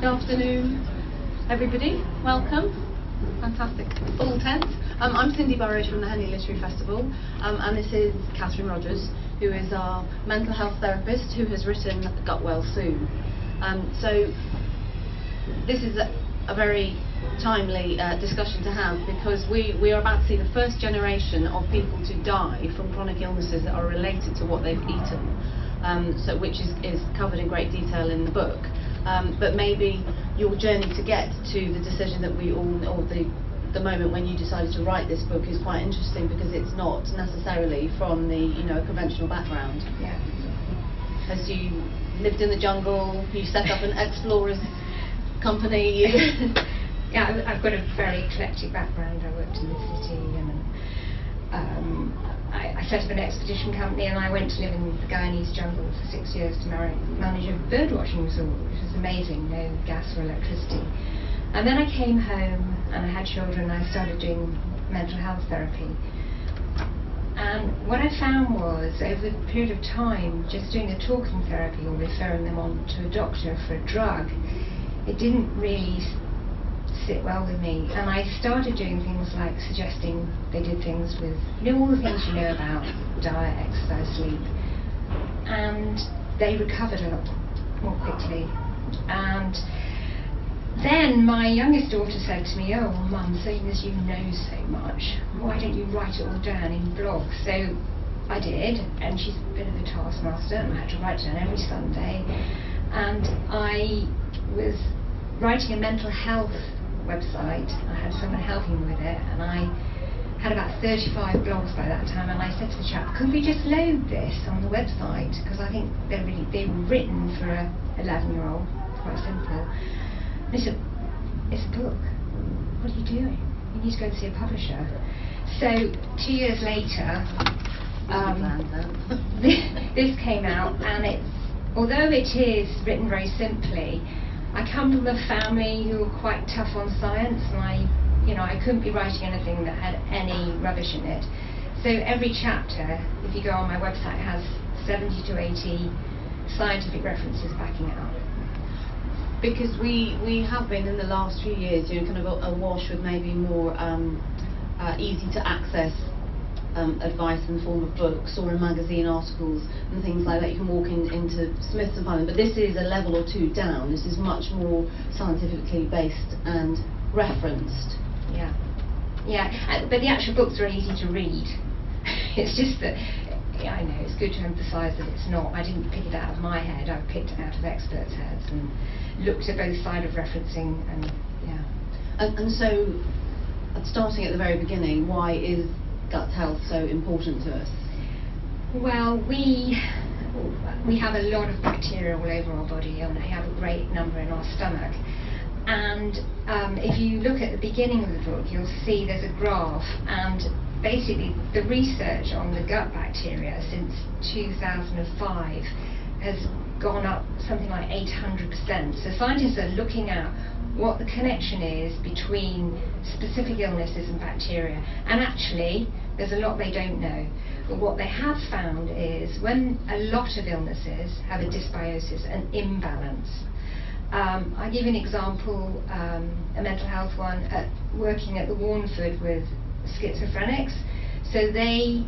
Good afternoon, everybody. Welcome. Fantastic. Full tent. I'm Cindy Burrows from the Henley Literary Festival, and this is Catherine Rogers, who is our mental health therapist who has written Gut Well Soon. So this is a very timely discussion to have, because we are about to see the first generation of people to die from chronic illnesses that are related to what they've eaten, which is covered in great detail in the book. But maybe your journey to get to the decision that we all, or the moment when you decided to write this book, is quite interesting, because it's not necessarily from the conventional background. Yeah. As you lived in the jungle, you set up an explorer's company. Yeah, I've got a very eclectic background. I worked in the city, and I set up an expedition company, and I went to live in the Guyanese jungle for 6 years to manage a birdwatching resort, which was amazing, no gas or electricity. And then I came home and I had children, and I started doing mental health therapy. And what I found was, over the period of time, just doing the talking therapy or referring them on to a doctor for a drug, it didn't really sit well with me, and I started doing things like suggesting they did things with, all the things you know about diet, exercise, sleep, and they recovered a lot more quickly. And then my youngest daughter said to me, "Oh, Mum, seeing as you know so much, why don't you write it all down in blogs?" So I did, and she's a bit of a taskmaster, and I had to write it down every Sunday. And I was writing a mental health website. I had someone helping me with it, and I had about 35 blogs by that time, and I said to the chap, "Could we just load this on the website, because I think they were written for a 11-year-old, quite simple." And he said, "It's a book. What are you doing? You need to go and see a publisher." So 2 years later, this came out, and although it is written very simply, I come from a family who were quite tough on science, and I couldn't be writing anything that had any rubbish in it. So every chapter, if you go on my website, has 70 to 80 scientific references backing it up. Because we have been, in the last few years, kind of awash with maybe more easy to access advice in the form of books or in magazine articles and things like that. You can walk into Smith's and find them, but this is a level or two down. This is much more scientifically based and referenced. Yeah, but the actual books are easy to read. It's just that, I know, it's good to emphasise that it's not. I didn't pick it out of my head, I picked it out of experts' heads and looked at both sides of referencing, and yeah. And so, starting at the very beginning, why is gut health so important to us? Well, we have a lot of bacteria all over our body, and we have a great number in our stomach. And if you look at the beginning of the book, you'll see there's a graph, and basically the research on the gut bacteria since 2005 has gone up something like 800%. So scientists are looking at what the connection is between specific illnesses and bacteria. And actually, there's a lot they don't know. But what they have found is when a lot of illnesses have a dysbiosis, an imbalance. I'll give you an example, a mental health one, working at the Warnford with schizophrenics. So they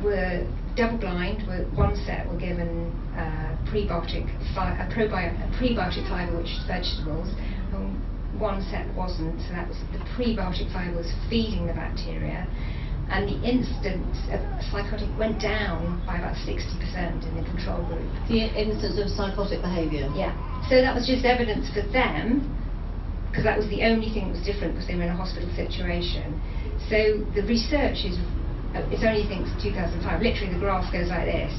were double-blind. One set were given probiotic fibre, which is vegetables, and one set wasn't. So that was the prebiotic fibre was feeding the bacteria, and the incidence of psychotic went down by about 60% in the control group. The instance of psychotic behaviour? Yeah. So that was just evidence for them, because that was the only thing that was different, because they were in a hospital situation. So the research it's only since 2005. Literally the graph goes like this,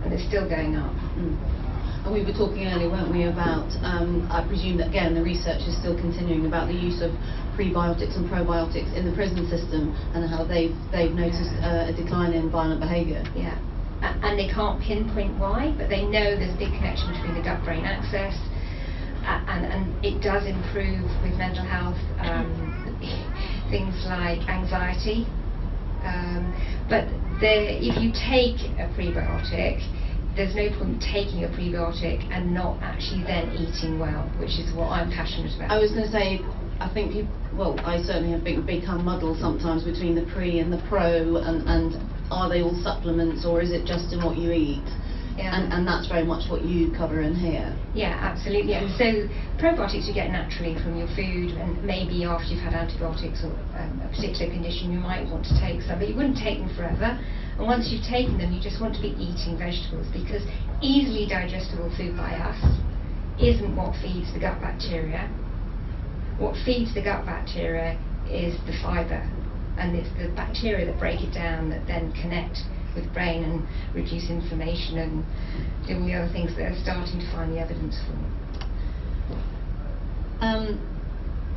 and it's still going up. And we were talking earlier, weren't we, about, I presume that again the research is still continuing, about the use of prebiotics and probiotics in the prison system, and how they've noticed a decline in violent behaviour. Yeah, and they can't pinpoint why, but they know there's a big connection between the gut-brain axis, and it does improve with mental health, things like anxiety. But if you take a prebiotic, there's no point taking a prebiotic and not actually then eating well, which is what I'm passionate about. I was going to say, I think I certainly have become muddled sometimes between the pre and the pro, and are they all supplements, or is it just in what you eat? Yeah. And that's very much what you cover in here. Yeah, absolutely. And so probiotics you get naturally from your food, and maybe after you've had antibiotics or a particular condition you might want to take some, but you wouldn't take them forever. And once you've taken them, you just want to be eating vegetables, because easily digestible food by us isn't what feeds the gut bacteria. What feeds the gut bacteria is the fibre, and it's the bacteria that break it down that then connect with the brain and reduce inflammation and do all the other things that are starting to find the evidence for.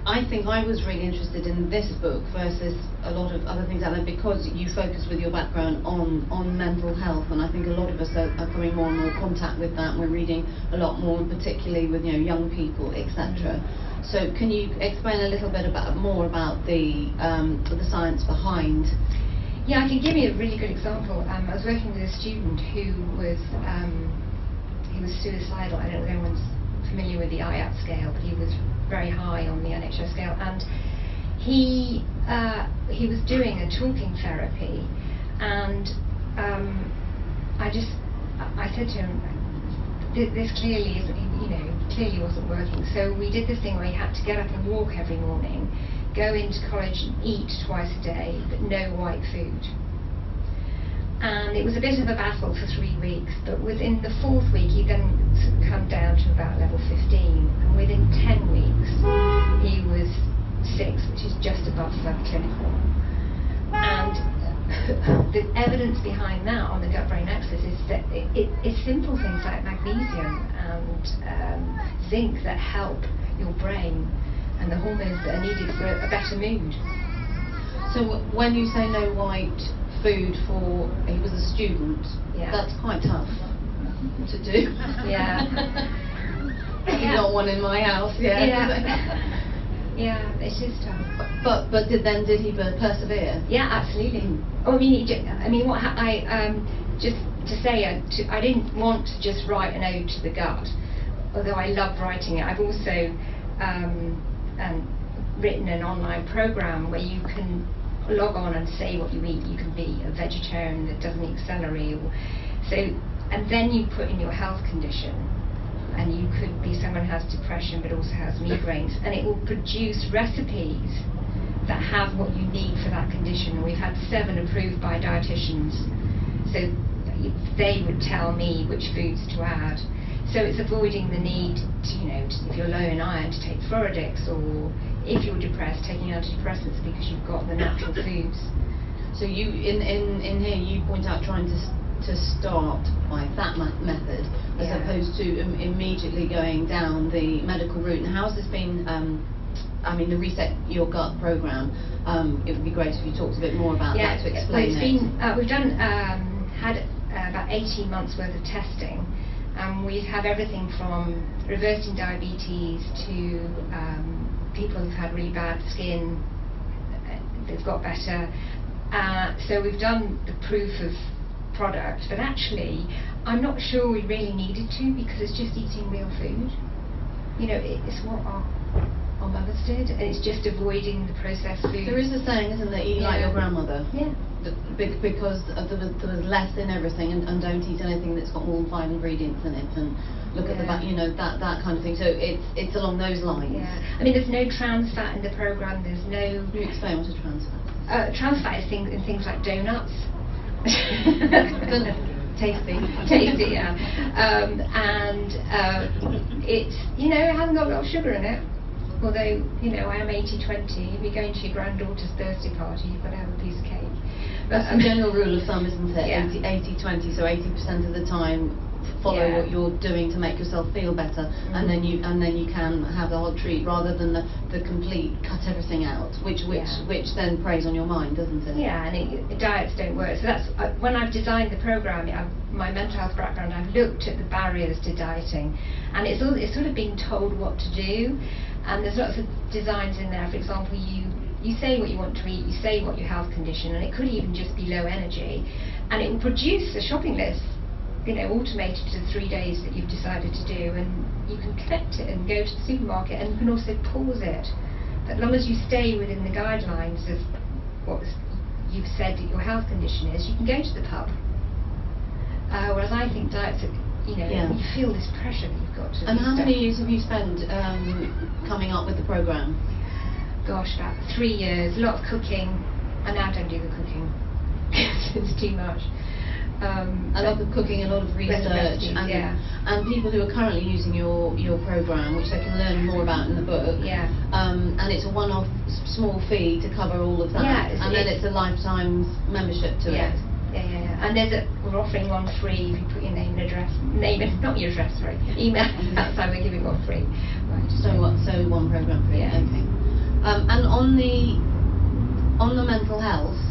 I think I was really interested in this book versus a lot of other things out there, because you focus with your background on mental health, and I think a lot of us are coming more and more in contact with that. We're reading a lot more, particularly with young people, etc. So can you explain a little bit more about the science behind? Yeah, I can give you a really good example. I was working with a student who was suicidal. I don't know if anyone's familiar with the IAP scale, but he was very high on the NHS scale, and he was doing a talking therapy, and I said to him, this clearly isn't, clearly wasn't working. So we did this thing where he had to get up and walk every morning, go into college and eat twice a day, but no white food. And it was a bit of a battle for 3 weeks, but within the 4th week he then come down to about level 15, and within 10 weeks he was 6, which is just above subclinical. And the evidence behind that on the gut-brain axis is that it's simple things like magnesium and zinc that help your brain and the hormones that are needed for a better mood. So when you say no white food he was a student, yeah, that's quite tough to do. Yeah. I've got one in my house, yeah. Yeah, it is tough. But did he persevere? Yeah, absolutely. Oh, just to say, I didn't want to just write an ode to the gut, although I loved writing it. I've also written an online program where you can log on and say what you eat. You can be a vegetarian that doesn't eat celery, and then you put in your health condition, and you could be someone who has depression but also has migraines, and it will produce recipes that have what you need for that condition. And we've had 7 approved by dietitians, so they would tell me which foods to add. So it's avoiding the need to, if you're low in iron, to take Floradix, or if you're depressed, taking antidepressants, because you've got the natural foods. So you, in here, you point out trying to start by that method, as opposed to immediately going down the medical route. And how has this been? The Reset Your Gut program. It would be great if you talked a bit more about that to explain it. We've done had about 18 months worth of testing. We have everything from reversing diabetes to people who've had really bad skin, they've got better. So we've done the proof of product, but actually I'm not sure we really needed to, because it's just eating real food. It's what our mothers did, and it's just avoiding the processed food. There is a saying, isn't there, eat like your grandmother? Yeah. Because there was less in everything, and don't eat anything that's got more than 5 ingredients in it, and look at the back, that kind of thing. So it's along those lines. Yeah. There's no trans fat in the program. There's no. Can you explain what a trans fat is? Trans fat is in things like donuts. Tasty, yeah. It's it hasn't got a lot of sugar in it. Although, I am 80-20. If you're going to your granddaughter's birthday party, you've got to have a piece of cake. That's the general rule of thumb, isn't it? Yeah. 80-20, so 80% of the time follow what you're doing to make yourself feel better, and then you can have the odd treat, rather than the complete cut everything out, which then preys on your mind, doesn't it? Yeah, and diets don't work. So that's when I've designed the program. My mental health background, I've looked at the barriers to dieting, and it's sort of being told what to do. And there's lots of designs in there. For example, you say what you want to eat, you say what your health condition, and it could even just be low energy, and it will produce a shopping list automated to the 3 days that you've decided to do, and you can collect it and go to the supermarket, and you can also pause it. But as long as you stay within the guidelines of what you've said that your health condition is, you can go to the pub. Whereas I think diets are, you feel this pressure that you've got to. And how many years have you spent coming up with the programme? Gosh, about 3 years. A lot of cooking. I now don't do the cooking. It's too much. A lot of cooking, a lot of research, recipes, and people who are currently using your programme, which they can learn more about in the book. Yeah. And it's a one-off small fee to cover all of that. Yeah, and then it's a lifetime membership to it. Yeah. And we're offering one free if you put your name and address. Not your address, sorry. Email. That's how we're giving one free. Right. So one programme free. Yeah. Okay. And on the mental health.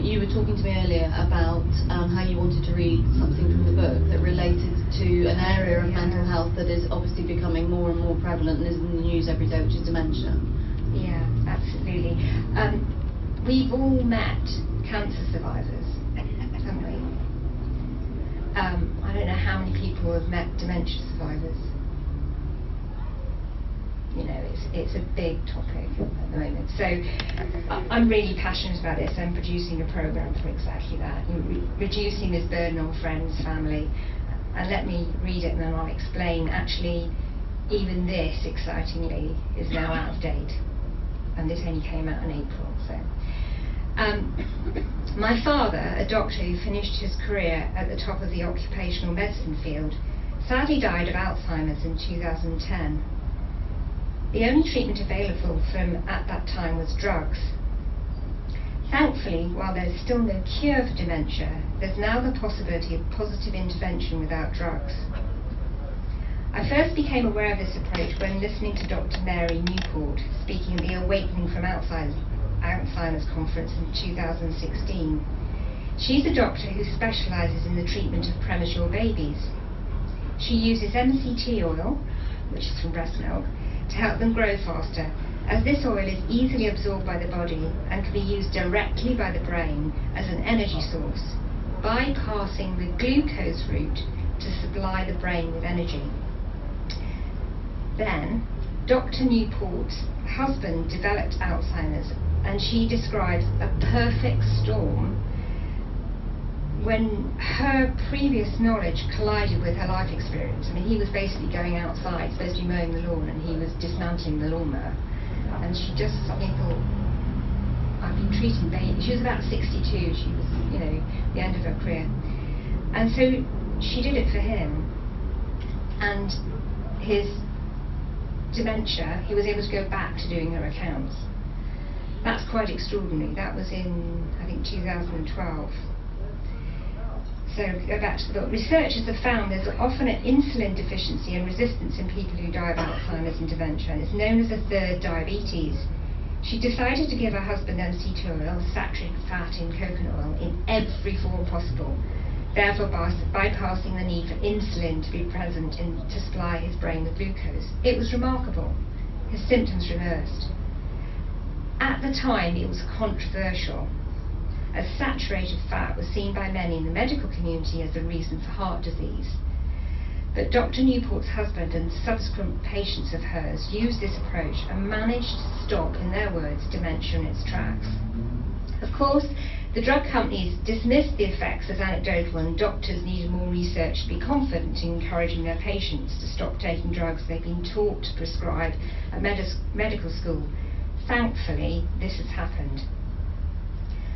You were talking to me earlier about how you wanted to read something from the book that related to an area of mental health that is obviously becoming more and more prevalent and is in the news every day, which is dementia. Yeah, absolutely. We've all met cancer survivors, haven't we? I don't know how many people have met dementia survivors. It's a big topic at the moment. So I'm really passionate about this. I'm producing a programme for exactly that, reducing this burden on friends, family. And let me read it and then I'll explain. Actually, even this, excitingly, is now out of date. And this only came out in April. So, my father, a doctor who finished his career at the top of the occupational medicine field, sadly died of Alzheimer's in 2010. The only treatment available for him at that time was drugs. Thankfully, while there's still no cure for dementia, there's now the possibility of positive intervention without drugs. I first became aware of this approach when listening to Dr. Mary Newport speaking at the Awakening from Alzheimer's conference in 2016. She's a doctor who specialises in the treatment of premature babies. She uses MCT oil, which is from breast milk, to help them grow faster, as this oil is easily absorbed by the body and can be used directly by the brain as an energy source, bypassing the glucose route to supply the brain with energy. Then, Dr. Newport's husband developed Alzheimer's, and she describes a perfect storm when her previous knowledge collided with her life experience. I mean, he was basically going outside, supposed to be mowing the lawn, and he was dismantling the lawnmower. And she just suddenly thought, I've been treating babies. She was about 62, she was, the end of her career. And so she did it for him. And his dementia, he was able to go back to doing her accounts. That's quite extraordinary. That was in, I think, 2012. So go back to the book. Researchers have found there's often an insulin deficiency and resistance in people who die of Alzheimer's and dementia, and it's known as a third diabetes. She decided to give her husband MCT oil, saturated fat in coconut oil, in every form possible, therefore bypassing the need for insulin to be present to supply his brain with glucose. It was remarkable. His symptoms reversed. At the time, it was controversial, as saturated fat was seen by many in the medical community as a reason for heart disease. But Dr. Newport's husband and subsequent patients of hers used this approach and managed to stop, in their words, dementia in its tracks. Of course, the drug companies dismissed the effects as anecdotal, and doctors needed more research to be confident in encouraging their patients to stop taking drugs they've been taught to prescribe at medical school. Thankfully, this has happened.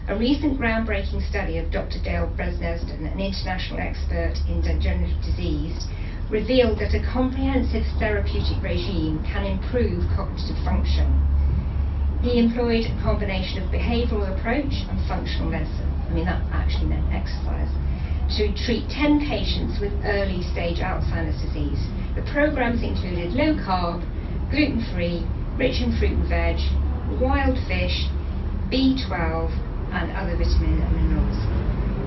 A recent groundbreaking study of Dr. Dale Bresnesden, an international expert in degenerative disease, revealed that a comprehensive therapeutic regime can improve cognitive function. He employed a combination of behavioural approach and functional medicine, that actually meant exercise, to treat 10 patients with early stage Alzheimer's disease. The programmes included low carb, gluten-free, rich in fruit and veg, wild fish, B12, and other vitamins and minerals,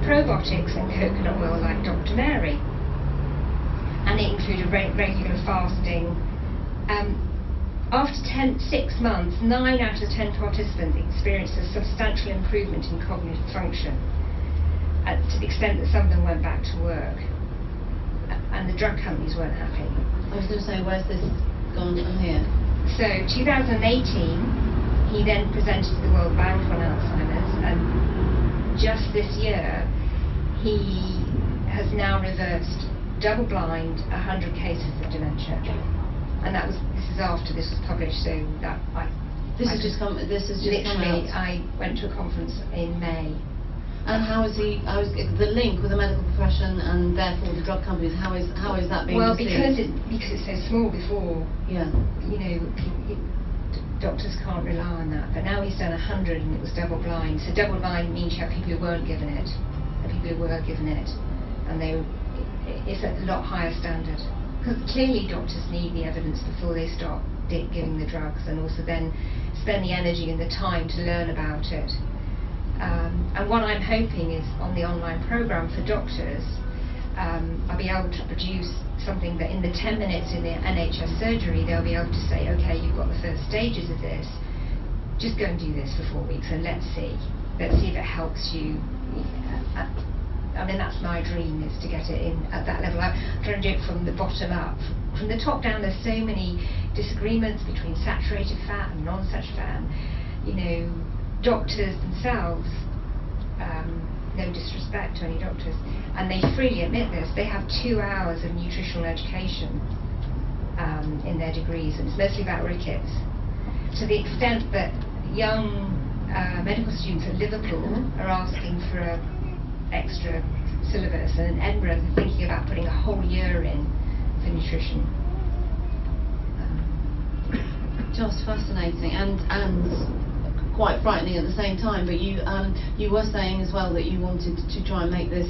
probiotics and coconut oil like Dr. Mary. And it included regular fasting. After 6 months, 9 out of 10 participants experienced a substantial improvement in cognitive function, to the extent that some of them went back to work. and the drug companies weren't happy. I was going to say, where's this gone from here? So 2018, he then presented to the World Bank on Alzheimer's, and just this year he has now reversed double-blind 100 cases of dementia, and this is after this was published. So that This has just come literally, out. I went to a conference in May. And how is the link with the medical profession and therefore the drug companies? How is that being received? Well, because it's so small before. Yeah. You know, doctors can't rely on that. But now he's done 100 and it was double blind. So double blind means you have people who weren't given it, and people who were given it, and it's a lot higher standard. Because clearly doctors need the evidence before they start giving the drugs, and also then spend the energy and the time to learn about it. And what I'm hoping is on the online programme for doctors, I'll be able to produce something that in the 10 minutes in the NHS surgery they'll be able to say, okay, you've got the first stages of this, just go and do this for 4 weeks and let's see if it helps you. I mean, that's my dream, is to get it in at that level. I'm trying to do it from the bottom up. From the top down, there's so many disagreements between saturated fat and non-saturated fat. You know, doctors themselves, no disrespect to any doctors, and they freely admit this, they have 2 hours of nutritional education in their degrees, and it's mostly about rickets. To the extent that young medical students at Liverpool are asking for an extra syllabus, and in Edinburgh they're thinking about putting a whole year in for nutrition. Just fascinating and quite frightening at the same time. But you were saying as well that you wanted to try and make this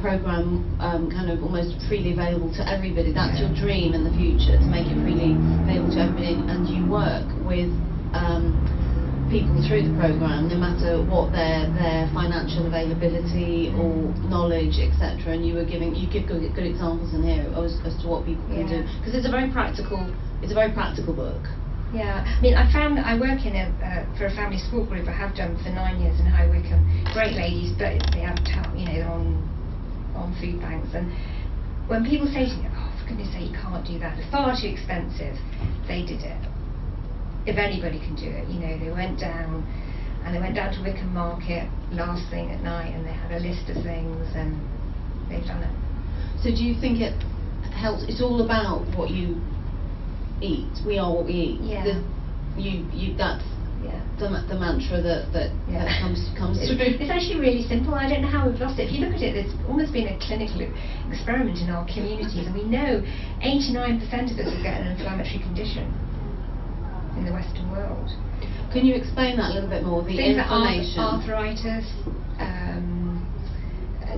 programme kind of almost freely available to everybody. That's your dream in the future, to make it freely available to everybody, and you work with people through the programme, no matter what their financial availability or knowledge, etc. And you give good examples in here as to what people can do, because it's a very practical book. Yeah, I mean, I work for a family support group. I have done for 9 years in High Wycombe. Great ladies, but they have they're on food banks. And when people say to me, "Oh, for goodness sake, you can't do that. It's far too expensive," they did it. If anybody can do it, you know, they went down to Wycombe Market last thing at night, and they had a list of things, and they've done it. So do you think it helps? It's all about what you eat. We are what we eat. Yeah. That's the mantra that comes through. It's actually really simple. I don't know how we've lost it. If you look at it, there's almost been a clinical experiment in our communities, and we know 89% of us have got an inflammatory condition in the Western world. Can you explain that a little bit more? The things inflammation, like arthritis,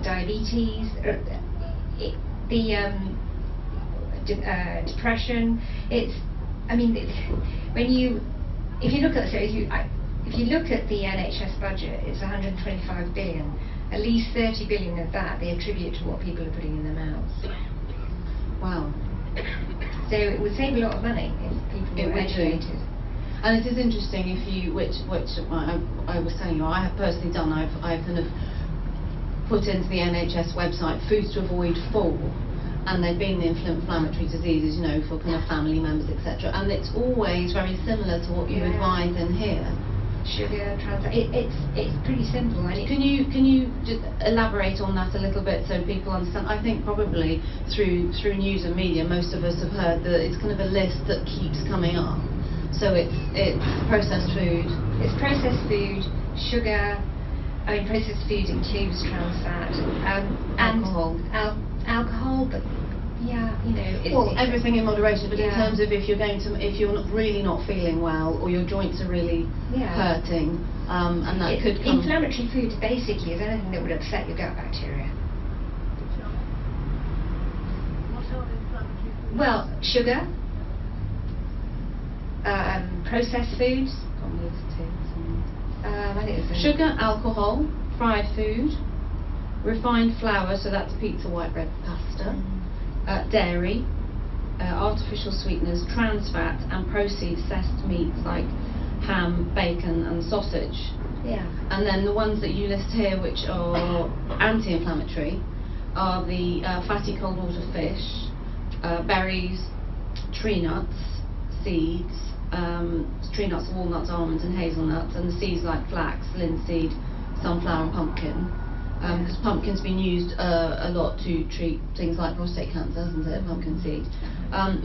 diabetes, depression. If you look at the NHS budget, it's 125 billion. At least 30 billion of that they attribute to what people are putting in their mouths. Wow. So it would save a lot of money if people were educated. And it is interesting which I was telling you, I have personally done. I've kind of put into the NHS website foods to avoid for, and they've been the inflammatory diseases, you know, for kind of family members, etc. And it's always very similar to what you advise in here. Sugar, it's pretty simple. Can you just elaborate on that a little bit so people understand? I think probably through news and media, most of us have heard that it's kind of a list that keeps coming up. So it's processed food. It's processed food, sugar. I mean, processed food includes trans fat, alcohol. And alcohol, but yeah, you know. Everything in moderation. But in terms of if you're really not feeling well, or your joints are really hurting, and that could come. Inflammatory foods basically is anything that would upset your gut bacteria. Well, sugar. Processed foods. I think it's sugar, alcohol, fried food, refined flour, so that's pizza, white bread, pasta, dairy, artificial sweeteners, trans fat, and processed meats like ham, bacon, and sausage. Yeah. And then the ones that you list here, which are anti-inflammatory, are the fatty cold water fish, berries, tree nuts, seeds, tree nuts, walnuts, almonds and hazelnuts, and the seeds like flax, linseed, sunflower and pumpkin. Because pumpkin's been used a lot to treat things like prostate cancer, hasn't it, pumpkin seed.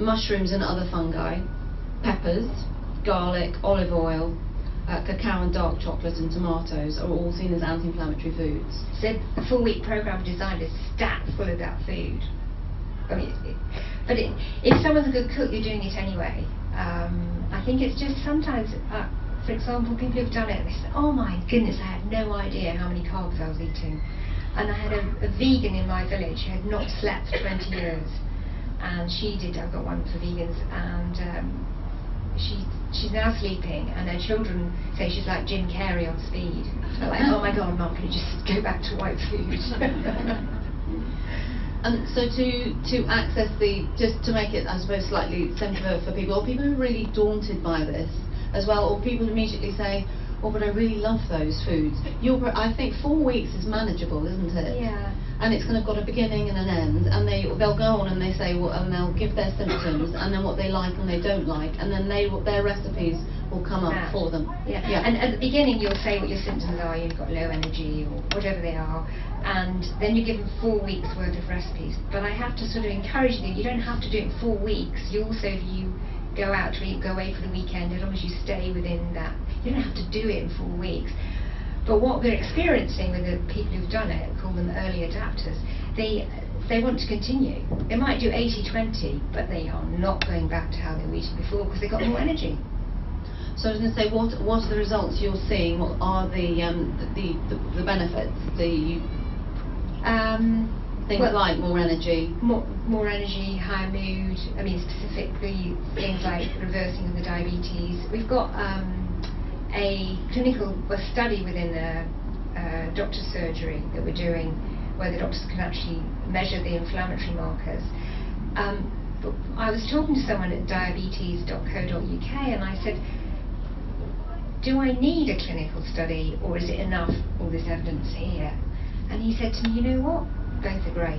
Mushrooms and other fungi, peppers, garlic, olive oil, cacao and dark chocolate and tomatoes are all seen as anti-inflammatory foods. So a 4-week programme designed is stacked full of that food. I mean, if someone's a good cook, you're doing it anyway. I think it's just sometimes, for example, people who've done it, they say, oh my goodness, I had no idea how many carbs I was eating. And I had a vegan in my village who had not slept for 20 years. And she did, I've got one for vegans, and she's now sleeping, and her children say she's like Jim Carrey on speed. They're like, oh my God, Mum, can you just go back to white food? And so to access just to make it, I suppose, slightly simpler for people, or people who are really daunted by this as well, or people who immediately say, oh, but I really love those foods. I think 4 weeks is manageable, isn't it? Yeah. And it's kind of got a beginning and an end, and they'll go on and they say, well, and they'll give their symptoms, and then what they like and they don't like, and then their recipes will come up for them. Yeah. And at the beginning you'll say what your symptoms are, you've got low energy or whatever they are, and then you give them 4 weeks worth of recipes. But I have to sort of encourage you, you don't have to do it in 4 weeks. You also, if you go out to eat, go away for the weekend, as long as you stay within that, you don't have to do it in 4 weeks. But what we're experiencing with the people who've done it, call them early adapters, they want to continue. They might do 80-20, but they are not going back to how they were eating before because they've got more energy. So I was going to say, what are the results you're seeing? What are the benefits? Things like more energy? More energy, higher mood. I mean, specifically things like reversing of the diabetes. We've got a clinical study within a doctor's surgery that we're doing, where the doctors can actually measure the inflammatory markers. But I was talking to someone at diabetes.co.uk, and I said, do I need a clinical study, or is it enough, all this evidence here? And he said to me, you know what, both are great.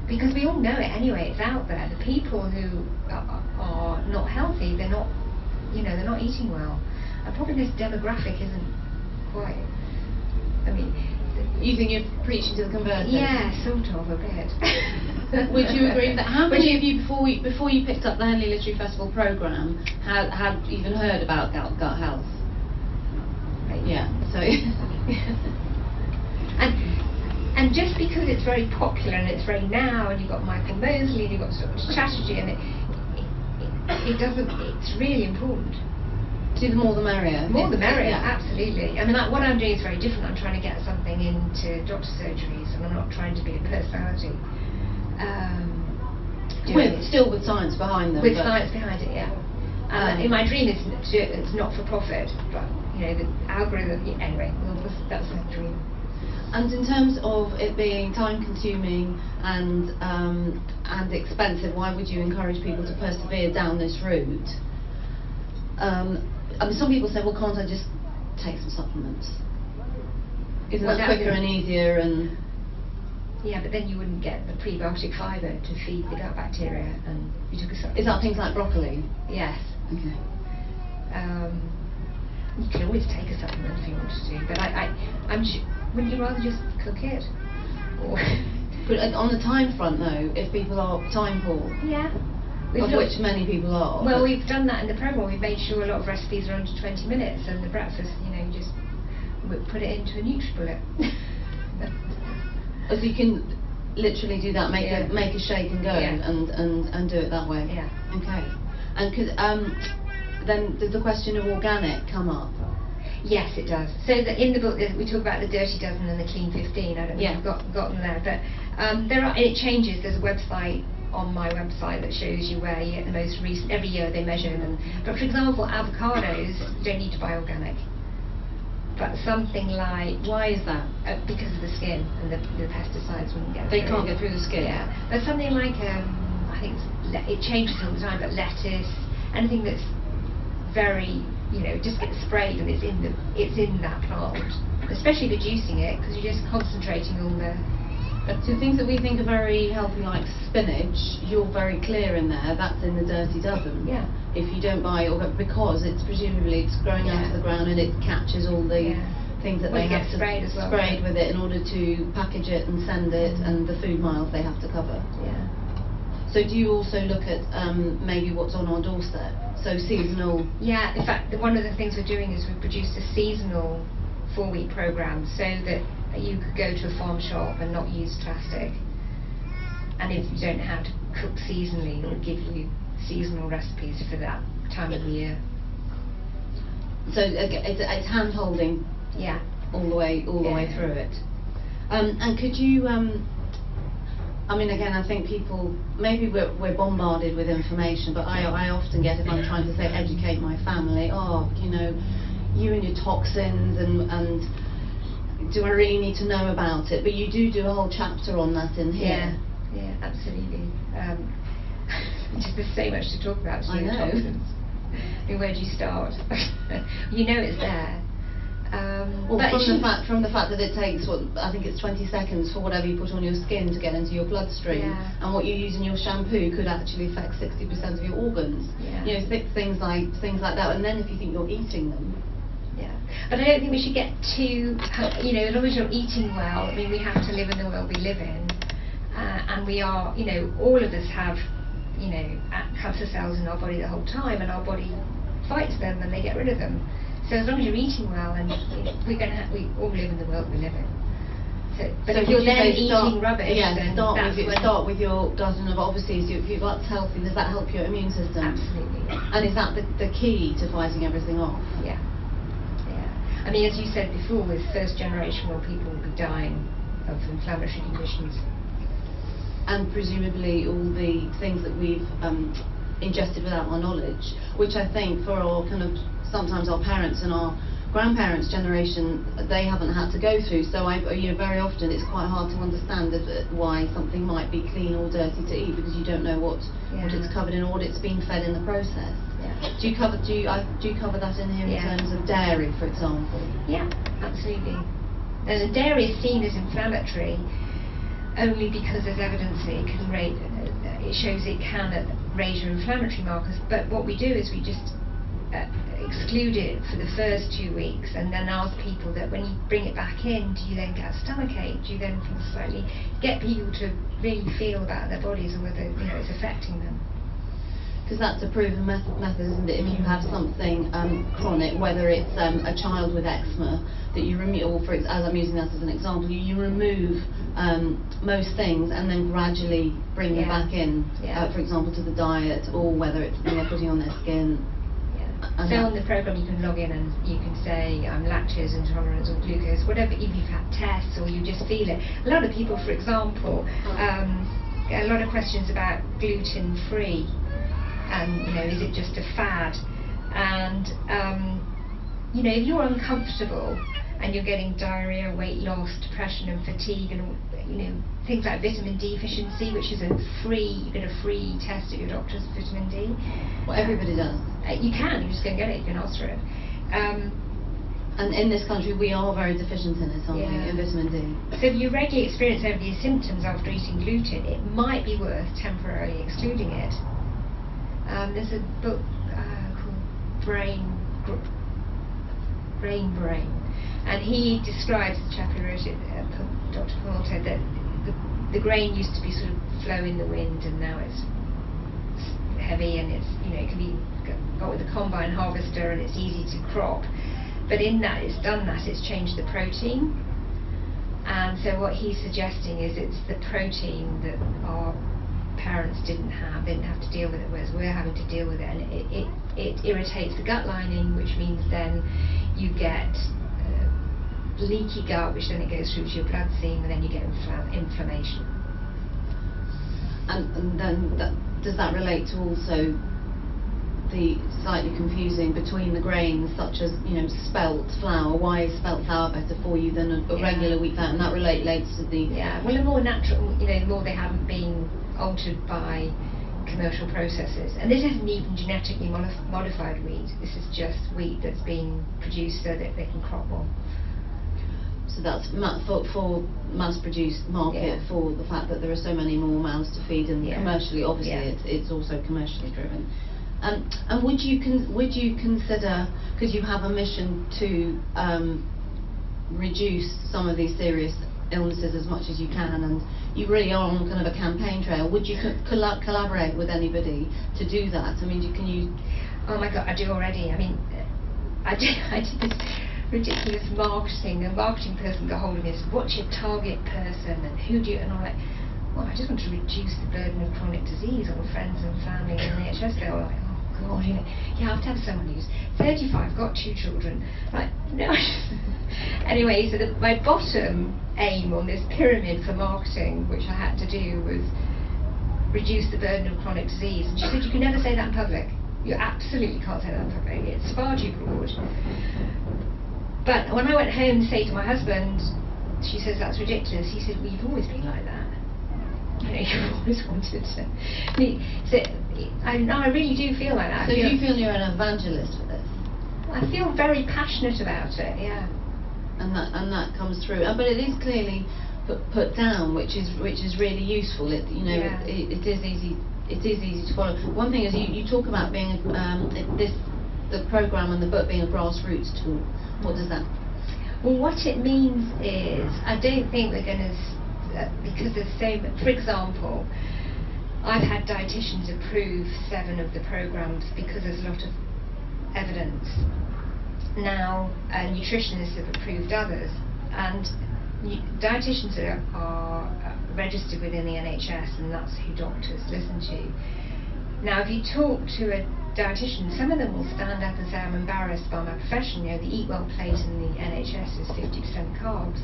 Because we all know it anyway, it's out there. The people who are not healthy, they're not eating well. And probably this demographic isn't quite, I mean... You think you're preaching to the converted? Yeah, sort of, a bit. Would you agree that how many of you, before you picked up the Henley Literary Festival programme, had even heard about gut health? Right. Yeah, so... And just because it's very popular and it's very now, and you've got Michael Mosley and you've got so much Chatterjee, and it's really important. See, the more the merrier. More the merrier, yeah. Absolutely. I mean, like, what I'm doing is very different. I'm trying to get something into doctor surgeries, and I'm not trying to be a personality. Still with science behind them. With science behind it, yeah. In my dream, it's not for profit, but the algorithm. Anyway, that's my dream. And in terms of it being time-consuming and expensive, why would you encourage people to persevere down this route? I mean, some people say, well, can't I just take some supplements? Isn't that quicker and easier? And yeah, but then you wouldn't get the prebiotic fibre to feed the gut bacteria, and you took a supplement. Is that things like broccoli? Yes. Okay. You can always take a supplement if you wanted to, but wouldn't you rather just cook it? Or but on the time front, though, if people are time poor, yeah. Of which many people are. Well, we've done that in the programme. We've made sure a lot of recipes are under 20 minutes, and the breakfast, you just put it into a NutriBullet. So you can literally do that, make a shake and go, yeah. and do it that way. Yeah. Okay. And then does the question of organic come up? Yes, it does. So in the book we talk about the Dirty Dozen and the Clean 15. I don't know if you've gotten there, but it changes. There's a website on my website that shows you where you get the most recent. Every year they measure them. But for example, avocados don't need to buy organic. But something like, why is that? Because of the skin, and the pesticides wouldn't get through. They can't get through the skin. Yeah. But something like I think it changes all the time. But lettuce, anything that's very, just gets sprayed and it's in that plant. Especially if you're juicing it, because you're just concentrating all the So things that we think are very healthy, like spinach, you're very clear in there, that's in the dirty dozen. Yeah. If you don't buy it, because it's presumably it's growing out of the ground and it catches all the things that they have to sprayed as well, sprayed with it in order to package it and send it, and the food miles they have to cover. Yeah. So do you also look at maybe what's on our doorstep? So seasonal. Yeah, in fact, one of the things we're doing is we've produced a seasonal 4-week program so that you could go to a farm shop and not use plastic. And if you don't know how to cook seasonally, it will give you seasonal recipes for that time of the year. So it's hand holding. Yeah. All the way through it. And could you? I mean, again, I think people, maybe we're bombarded with information, but I often get, if I'm trying to say educate my family, you and your toxins, and do I really need to know about it? But you do a whole chapter on that in here. Yeah, absolutely. There's so much to talk about. I know. Toxins. I mean, where do you start? You know it's there. Well, from the fact that it takes, I think it's 20 seconds for whatever you put on your skin to get into your bloodstream, and what you use in your shampoo could actually affect 60% of your organs. Yeah. Things like that. And then if you think you're eating them. Yeah, but I don't think we should get too, as long as you're eating well. I mean, we have to live in the world we live in, and we are, all of us have, cancer cells in our body the whole time, and our body fights them and they get rid of them. So as long as you're eating well, and we all live in the world we live in. But if you're then eating rubbish, then start with your dozen of, obviously, if your gut's healthy, does that help your immune system? Absolutely. Yeah. And is that the key to fighting everything off? Yeah. I mean, as you said before, with first generation, people will be dying of inflammatory conditions. And presumably all the things that we've ingested without our knowledge, which I think for our sometimes our parents and our grandparents' generation, they haven't had to go through. So very often it's quite hard to understand why something might be clean or dirty to eat, because you don't know what it's covered in or what it's been fed in the process. Yeah. Do you cover that in here in terms of dairy, for example? Yeah, absolutely. And the dairy is seen as inflammatory only because there's evidence that it can raise your inflammatory markers. But what we do is we just exclude it for the first 2 weeks, and then ask people that when you bring it back in, do you then get a stomachache? Do you then feel slightly? Get people to really feel about their bodies and whether it's affecting them. Because that's a proven method, isn't it? If you have something chronic, whether it's a child with eczema, that you remove, or as I'm using that as an example, you remove most things and then gradually bring them back in, for example, to the diet, or whether it's putting on their skin. So on the programme you can log in and you can say I'm lactose intolerant or glucose, whatever, if you've had tests or you just feel it. A lot of people, for example, get a lot of questions about gluten-free, and is it just a fad? And if you're uncomfortable and you're getting diarrhea, weight loss, depression and fatigue, and things like vitamin D deficiency, which is you get a free test at your doctor's for vitamin D. Well, everybody does. You just go and get it. You can ask for it. And in this country, we are very deficient in it, aren't we, in vitamin D? So if you regularly experience any of these symptoms after eating gluten, it might be worth temporarily excluding it. There's a book called Brain, and he describes, the chap who wrote it, Dr. Porter, that the grain used to be sort of flow in the wind, and now it's heavy, and it's it can be got with a combine harvester, and it's easy to crop. But in that, it's changed the protein. And so what he's suggesting is it's the protein that our parents didn't have to deal with it, whereas we're having to deal with it, and it irritates the gut lining, which means then you get leaky gut, which then it goes through to your bloodstream, and then you get inflammation. And then does that relate to also the slightly confusing between the grains, such as spelt flour? Why is spelt flour better for you than a regular wheat flour? And that relates to the well, the more natural, the more they haven't been altered by commercial processes. And this isn't even genetically modified wheat. This is just wheat that's been produced so that they can crop more. So that's for mass-produced market, for the fact that there are so many more mouths to feed, and commercially, obviously, it's also commercially driven. And would you consider, because you have a mission to reduce some of these serious illnesses as much as you can, and you really are on kind of a campaign trail, would you collaborate with anybody to do that? I mean, can you? Oh my God, I do already. I mean, I did this ridiculous marketing. A marketing person got hold of me and said, "What's your target person, and who do you?" And I'm like, "Well, I just want to reduce the burden of chronic disease on friends and family in the NHS." They were like, "Oh God, you have to have someone who's 35, got 2 children." Like, no. Anyway, so my bottom aim on this pyramid for marketing, which I had to do, was reduce the burden of chronic disease. And she said, "You can never say that in public. You absolutely can't say that in public. It's far too broad." But when I went home to say to my husband, she says, "That's ridiculous." He said, "Well, you've always been like that. You know, you've always wanted to." So I really do feel like that. So do you feel you're an evangelist for this? I feel very passionate about it, yeah. And that comes through. But it is clearly put down, which is really useful. It is easy. It is easy to follow. One thing is you talk about being the program and the book being a grassroots tool. What does that? Well, what it means is, I don't think we're going to, because there's so much. For example, I've had dietitians approve 7 of the programs because there's a lot of evidence. Now, nutritionists have approved others, and dietitians are registered within the NHS, and that's who doctors listen to. Now, if you talk to a dietitian, some of them will stand up and say, "I'm embarrassed by my profession. You know, the Eat Well plate in the NHS is 50% carbs."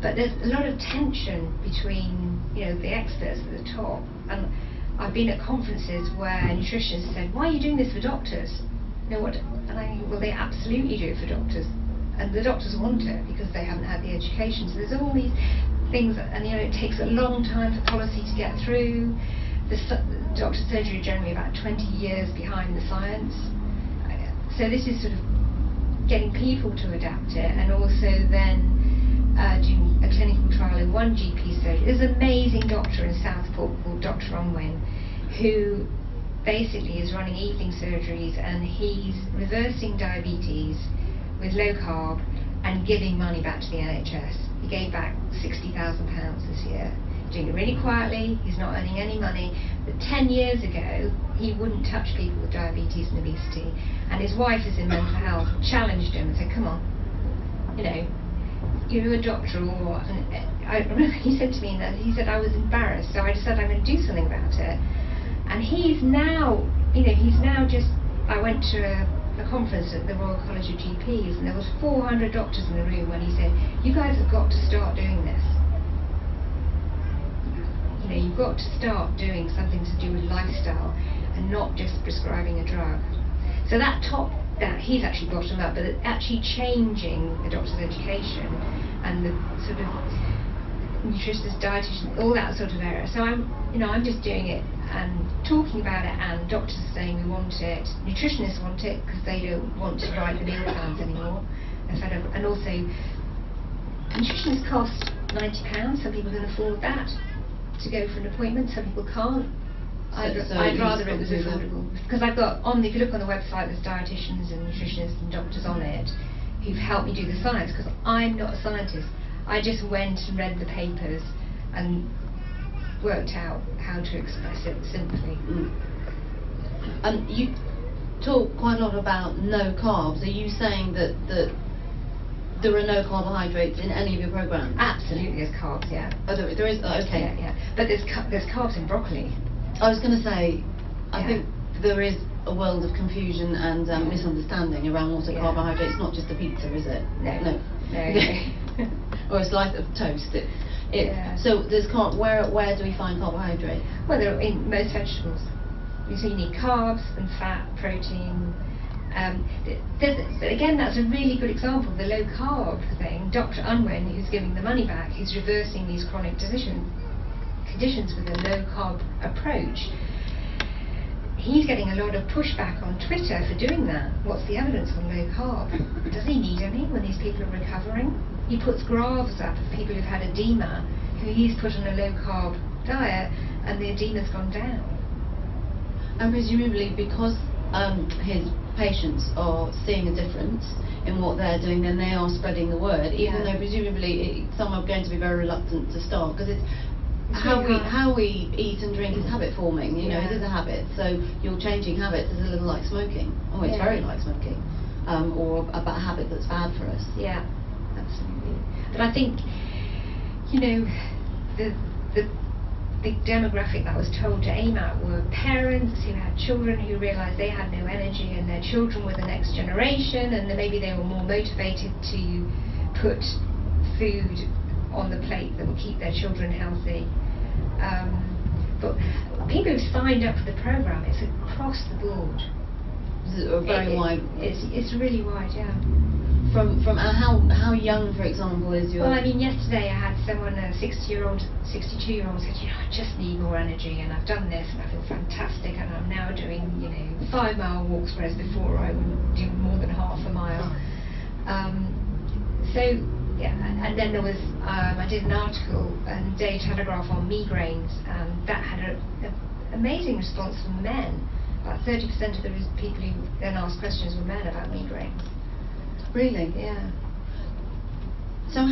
But there's a lot of tension between, the experts at the top. And I've been at conferences where nutritionists said, "Why are you doing this for doctors?" You know what? And I think, well, they absolutely do it for doctors, and the doctors want it because they haven't had the education. So there's all these things, and it takes a long time for policy to get through. The doctor's surgery are generally about 20 years behind the science. So this is sort of getting people to adapt it, and also then doing a clinical trial in one GP surgery. There's an amazing doctor in Southport called Dr. Unwin, who basically is running evening surgeries, and he's reversing diabetes with low carb and giving money back to the NHS. He gave back £60,000 this year. Doing it really quietly, he's not earning any money. But 10 years ago, he wouldn't touch people with diabetes and obesity. And his wife is in mental health, challenged him and said, "Come on, you're a doctor or what?" And I remember he said to me that, he said, "I was embarrassed, so I decided I'm going to do something about it." And he's now, I went to a conference at the Royal College of GPs, and there was 400 doctors in the room when he said, "You guys have got to start doing this. You've got to start doing something to do with lifestyle and not just prescribing a drug." So that he's actually bottom up, but actually changing the doctor's education and the sort of nutritionist, dietitian, all that sort of area. So I'm just doing it and talking about it, and doctors are saying we want it, nutritionists want it because they don't want to write the meal plans anymore. And also, nutritionists cost £90. Some people can afford that to go for an appointment, some people can't. I'd rather it was affordable, because I've got if you look on the website, there's dietitians and nutritionists and doctors on it who've helped me do the science, because I'm not a scientist. I just went and read the papers and worked out how to express it simply. You talk quite a lot about no carbs. Are you saying that there are no carbohydrates in any of your programs? Absolutely, there's carbs, yeah. Oh, there is? Oh, okay. Yeah. But there's carbs in broccoli. I was going to say, I think there is a world of confusion and misunderstanding around what a carbohydrate. It's not just a pizza, is it? No. Or a slice of toast. So there's where do we find carbohydrate? Well, they're in most vegetables. So you need carbs and fat, protein. But again, that's a really good example, the low carb thing. Dr. Unwin, who's giving the money back, he's reversing these chronic conditions with a low carb approach. he's getting a lot of pushback on Twitter for doing that. What's the evidence on low carb? Does he need any when these people are recovering? He puts graphs up of people who've had edema, who he's put on a low carb diet, and the edema's gone down. And presumably because his patients are seeing a difference in what they're doing, then they are spreading the word, even though presumably some are going to be very reluctant to start, because it's how we eat and drink is habit forming, you know, it is a habit. So your changing habits is a little like smoking. Oh, it's very like smoking, or about a habit that's bad for us. Yeah, absolutely. But I think, you know, the demographic that was told to aim at were parents who had children who realised they had no energy, and their children were the next generation, and then maybe they were more motivated to put food on the plate that will keep their children healthy. But people who've signed up for the programme, it's across the board. Very wide. It's really wide, yeah. From how young, for example, is your... Well, I mean, yesterday I had someone, a 62-year-old said, you know, I just need more energy, and I've done this, and I feel fantastic, and I'm now doing, you know, 5-mile walks, whereas before I would do more than half a mile. So, yeah, and then there was, I did an article in Daily Telegraph on migraines, and that had an amazing response from men. About 30% of the people who then asked questions were men about migraines. Really? Yeah. So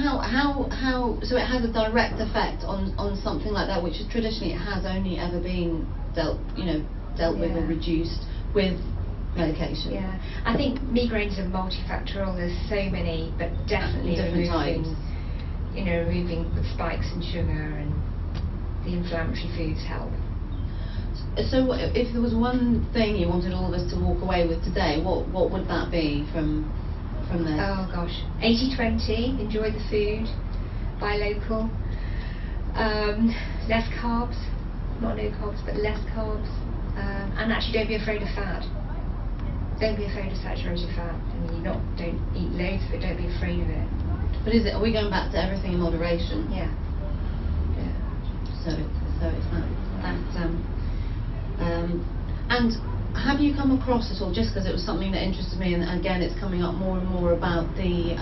so it has a direct effect on something like that, which is traditionally it has only ever been dealt with or reduced with medication. Yeah, I think migraines are multifactorial. There's so many, but definitely different types. Removing the spikes in sugar and the inflammatory foods help. So if there was one thing you wanted all of us to walk away with today, what would that be from this? Oh gosh, 80-20, enjoy the food, buy local, less carbs, not no carbs, but less carbs, and actually don't be afraid of fat. Don't be afraid of saturated fat. I mean, don't eat loads of it, don't be afraid of it. But are we going back to everything in moderation? Yeah. So it's that. And have you come across at all, just because it was something that interested me, and again it's coming up more and more about the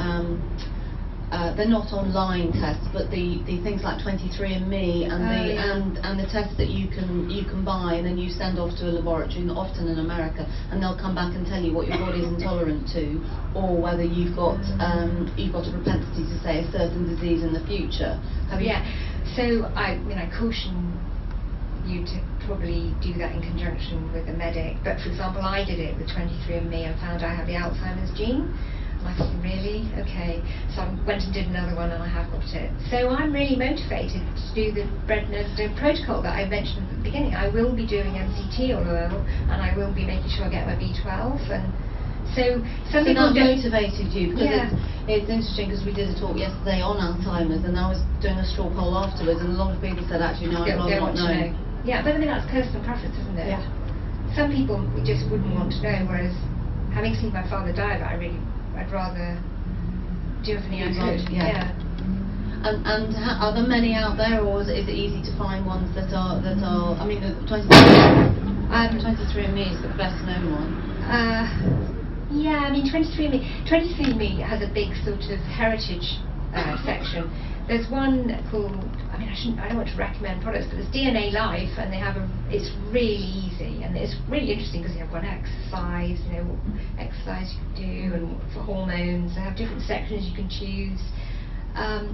not online tests, but the things like 23andMe and the tests that you can buy, and then you send off to a laboratory, often in America, and they'll come back and tell you what your body is intolerant to, or whether you've got a propensity to, say, a certain disease in the future. So I caution you to probably do that in conjunction with a medic. But for example, I did it with 23andMe and found I have the Alzheimer's gene. And I thought, really? Okay. So I went and did another one, and I have got it. So I'm really motivated to do the protocol that I mentioned at the beginning. I will be doing MCT oil, and I will be making sure I get my B12. And so some people that motivated you, because it's interesting, because we did a talk yesterday on Alzheimer's, and I was doing a straw poll afterwards, and a lot of people said, actually, no, I'd rather not know. Yeah, but I mean, that's personal preference, isn't it? Yeah. Some people just wouldn't want to know, whereas having seen my father die, I'd rather do everything I could. Yeah. And are there many out there, or is it easy to find ones that are? I mean, 23andMe is the best known one. Yeah, I mean, 23andMe has a big sort of heritage section. There's one called, I don't want to recommend products, but there's DNA Life, and they have it's really easy, and it's really interesting because they have one exercise, what exercise you can do, and for hormones, they have different sections you can choose.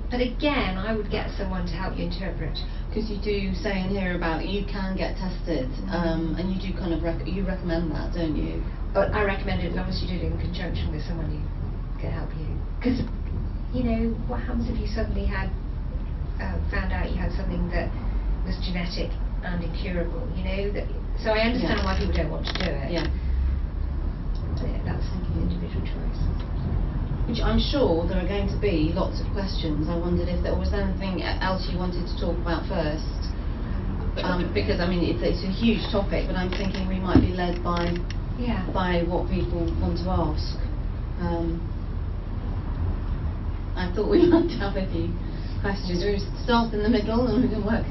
But again, I would get someone to help you interpret. Because you do say in here about you can get tested, and you do kind of you recommend that, don't you? But I recommend it as long as you do it in conjunction with someone who can help you. Because what happens if you suddenly found out you had something that was genetic and incurable? So I understand why people don't want to do it. Yeah. That's an individual choice. Which I'm sure there are going to be lots of questions. I wondered if there was anything else you wanted to talk about first. Because I mean it's a huge topic, but I'm thinking we might be led by what people want to ask. I thought we might have a few questions. We start in the middle and we can work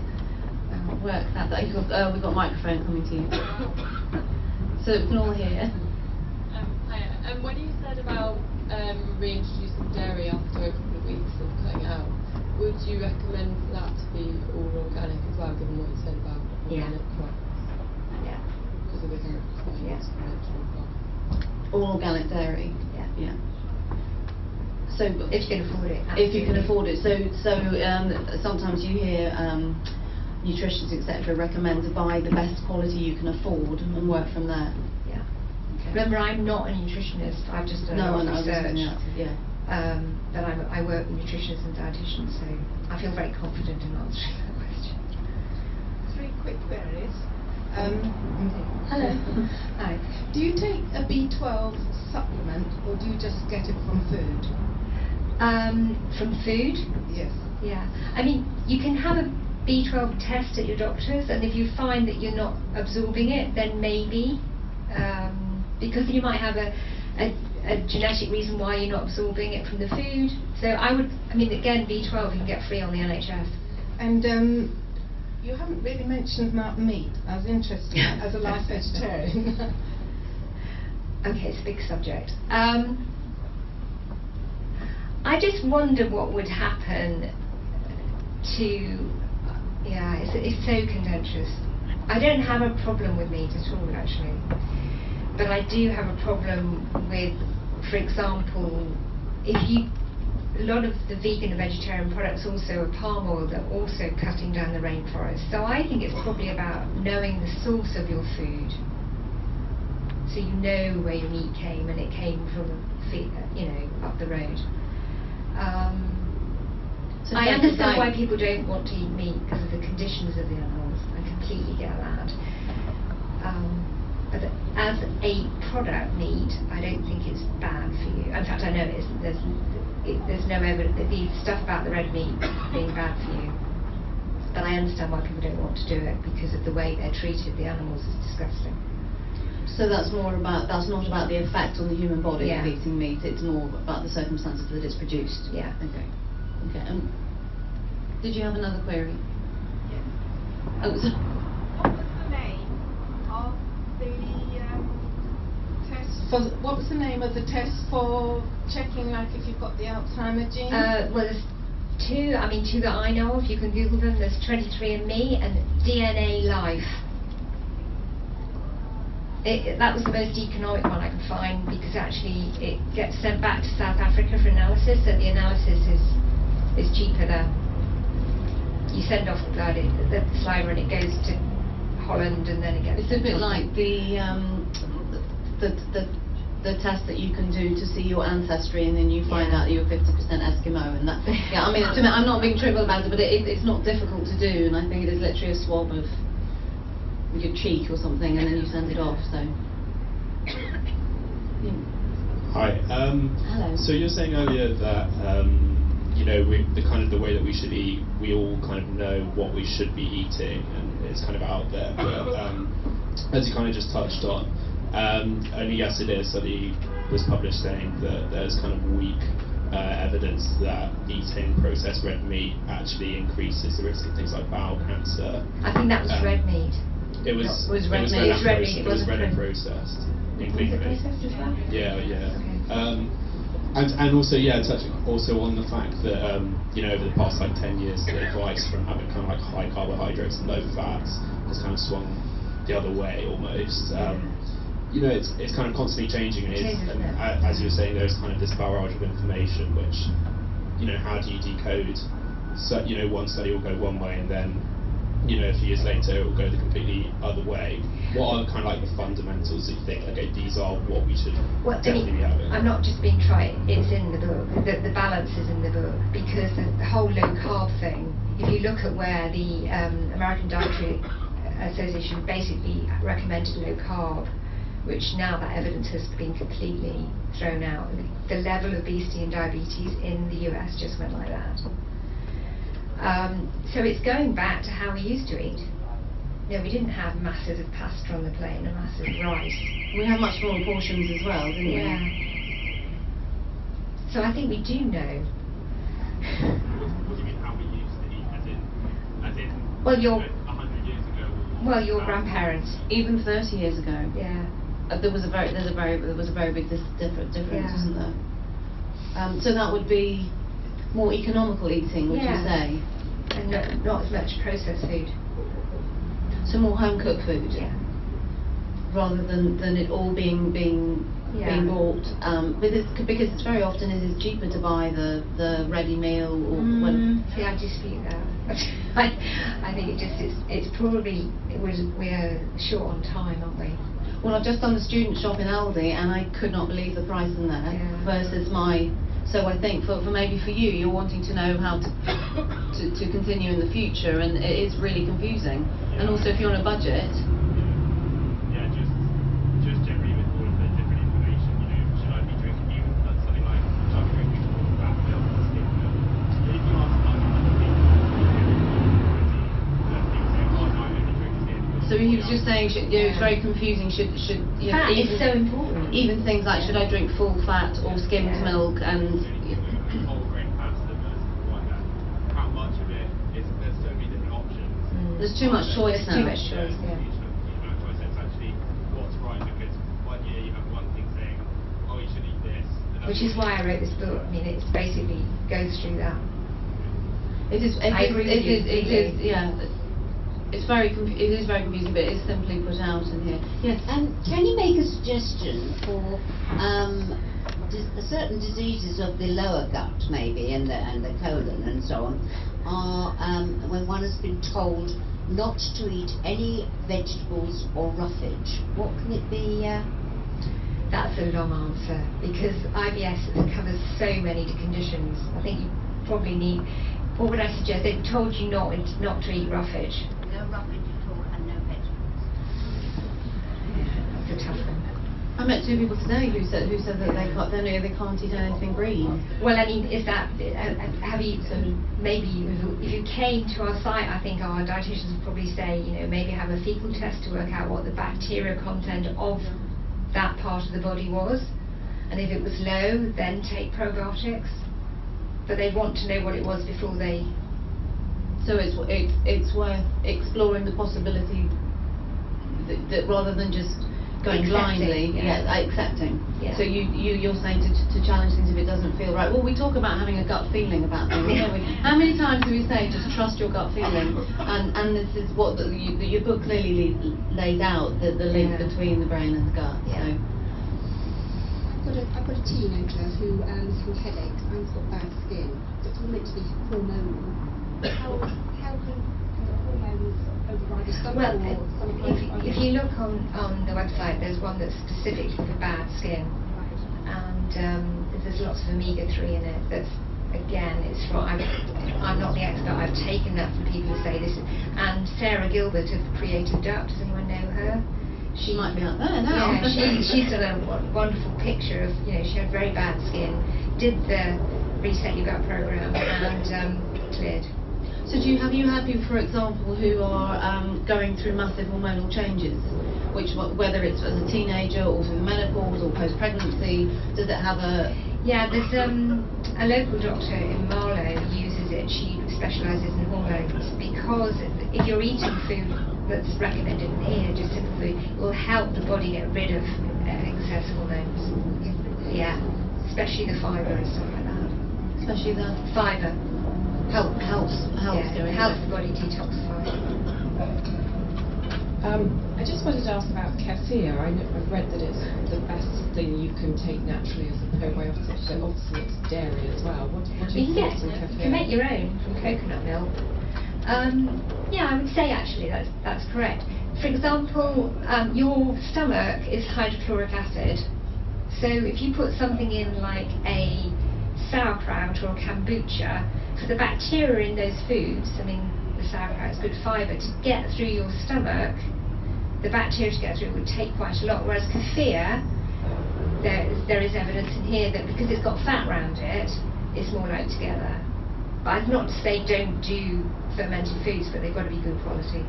that. We've got a microphone coming to you. so we can all hear. Hiya. When you said about reintroducing dairy after a couple of weeks of cutting it out, would you recommend that to be all organic as well, given what you said about organic crops? Yeah. Because of the kind of natural crop. All organic dairy. Yeah. So If you can afford it. if you can absolutely. afford it. So sometimes you hear nutritionists, etc., recommend to buy the best quality you can afford and work from there. Yeah. Okay. Remember, I'm not a nutritionist. I've just done a lot of research. Yeah. But I work with nutritionists and dietitians, so I feel very confident in answering that question. 3 quick queries. Hello. Hi. Do you take a B12 supplement, or do you just get it from food? From food? Yes. Yeah. I mean, you can have a B12 test at your doctor's, and if you find that you're not absorbing it, then maybe, because you might have a genetic reason why you're not absorbing it from the food. So I mean, again, B12 you can get free on the NHS. And you haven't really mentioned about meat. I was interested in that as a life vegetarian. Okay, it's a big subject. I just wonder what would happen to, it's so contentious. I don't have a problem with meat at all, actually. But I do have a problem with, for example, a lot of the vegan and vegetarian products also are palm oil that are also cutting down the rainforest. So I think it's probably about knowing the source of your food. So you know where your meat came, and it came from, up the road. So I that's understand right. why people don't want to eat meat because of the conditions of the animals. I completely get that. But as a product, meat, I don't think it's bad for you. In fact, I know it isn't. There's no evidence that the stuff about the red meat being bad for you. But I understand why people don't want to do it because of the way they're treated. The animals is disgusting. So that's not about the effect on the human body Yeah. of eating meat. It's more about the circumstances that it's produced. Yeah. Okay. Did you have another query? Yes. Oh, so What was the name of the test? What was the name of the test for checking, like, if you've got the Alzheimer gene? Well, there's two that I know of. You can Google them. There's 23andMe and DNA Life. That was the most economic one I could find because actually it gets sent back to South Africa for analysis, so the analysis is cheaper there. You send off the blood, the saliva, and it goes to Holland, and then it gets. it's a bit like the test that you can do to see your ancestry, and then you find out that you're 50% Eskimo, and that. Yeah, I mean, I'm not being trivial about it, but it's not difficult to do, and I think it is literally a swab of your cheek or something, and then you send it off. So. Yeah. Hi. Hello. So you're saying earlier that the way that we should eat, we all kind of know what we should be eating, and it's kind of out there. But as you kind of just touched on, only yesterday a study was published saying that there's kind of weak evidence that eating processed red meat actually increases the risk of things like bowel cancer. I think that was red meat. It was red meat. It was red meat. It was red and processed. Was it processed as well? Yeah. Okay. And also, touching also on the fact that over the past 10 years, the advice from having kind of high carbohydrates and low fats has kind of swung the other way almost. It's kind of constantly changing, and as you were saying, there's kind of this barrage of information, which how do you decode? So one study will go one way, and then a few years later it will go the completely other way. What are kind of the fundamentals that you think, okay, these are what we should definitely be having? I'm not just being trite, it's in the book. The balance is in the book, because the whole low carb thing, if you look at where the American Dietary Association basically recommended low carb, which now that evidence has been completely thrown out. The level of obesity and diabetes in the US just went like that. So it's going back to how we used to eat. We didn't have masses of pasta on the plate and a massive rice. We have much smaller portions as well, didn't we? Yeah. So I think we do know. What do you mean how we used to eat, as in Well, 100 years ago? Well, your grandparents. Even 30 years ago. Yeah. there was a very big difference, Yeah. isn't there? So that would be more economical eating, would you say? And not as much processed food. So more home cooked food, Yeah. rather than it all being bought. Because it's very often it is cheaper to buy the ready meal or when. See, I dispute that. I think it's probably we're short on time, aren't we? Well, I've just done the student shop in Aldi, and I could not believe the price in there versus my. So I think for maybe for you, you're wanting to know how to continue in the future, and it is really confusing. And also, if you're on a budget. Yeah, just generally with all of the different information, should I be drinking something like should I be drinking fat milk or skim milk? If you ask like other people, people say, oh no, I only drink skim. So he was just saying, it's very confusing. Should Fat is so important. Even things like, should I drink full fat or skimmed milk? And whole grain pasta versus like that. How much of it is? There's so many different options. there's too much choice There's now. too much choice. Yeah. Each amount of choice. It's actually what's right, because one year you have one thing saying, oh, you should eat this. Which is why I wrote this book. I mean, it's basically goes through that. It is. I agree with you. It is. Yeah. It is very confusing, but it's simply put out in here. Yes. Can you make a suggestion for certain diseases of the lower gut, maybe, and the colon and so on, are when one has been told not to eat any vegetables or roughage? What can it be? That's a long answer, because IBS covers so many conditions. I think you probably need. What would I suggest? They've told you not to eat roughage. No roughage at all and no vegetables. That's a tough one. I met two people today who said that they can't eat anything green. Well, I mean, is that have you? Maybe if you came to our site, I think our dietitians would probably say, maybe have a fecal test to work out what the bacteria content of that part of the body was, and if it was low, then take probiotics. But they want to know what it was before they. So it's worth exploring the possibility that rather than just going blindly, accepting. Yeah. So you're saying to challenge things if it doesn't feel right. Well, we talk about having a gut feeling about things, don't we? How many times do we say just trust your gut feeling? And this is what your book clearly laid out, the link between the brain and the gut. Yeah. So. I've got a teenager who has had headaches and has got bad skin. It's all meant to be hormonal. How can hormones override the stomach? Well, if you look on the website, there's one that's specifically for bad skin, and there's lots of omega-3 in it. That's again, it's from. I'm not the expert. I've taken that from people who say this. And Sarah Gilbert of Creative Duck. Does anyone know her? She might be out there now. Yeah, she's done a wonderful picture of, she had very bad skin, did the Reset Your Gut program, and cleared. So have you had people, for example, who are going through massive hormonal changes, whether it's as a teenager or through the menopause or post-pregnancy, does it have a... Yeah, there's a local doctor in Marlow who uses it. She specialises in hormones, because if you're eating food that's recommended in here, just simple food, it will help the body get rid of excess hormones. Yeah, especially the fibre and stuff like that. Especially the fibre. Helps the body detoxify. I just wanted to ask about kefir. I've read that it's the best thing you can take naturally as a probiotic, but obviously it's dairy as well. What do you think on kefir? You can make your own from coconut milk. Yeah, I would say actually that's correct. For example, your stomach is hydrochloric acid. So if you put something in like a sauerkraut or a kombucha, for the bacteria in those foods, I mean, the sauerkraut is good fibre, to get through your stomach, the bacteria to get through would take quite a lot. Whereas kefir, there is evidence in here that because it's got fat around it, it's more like together. But not to say don't do fermented foods, but they've got to be good quality.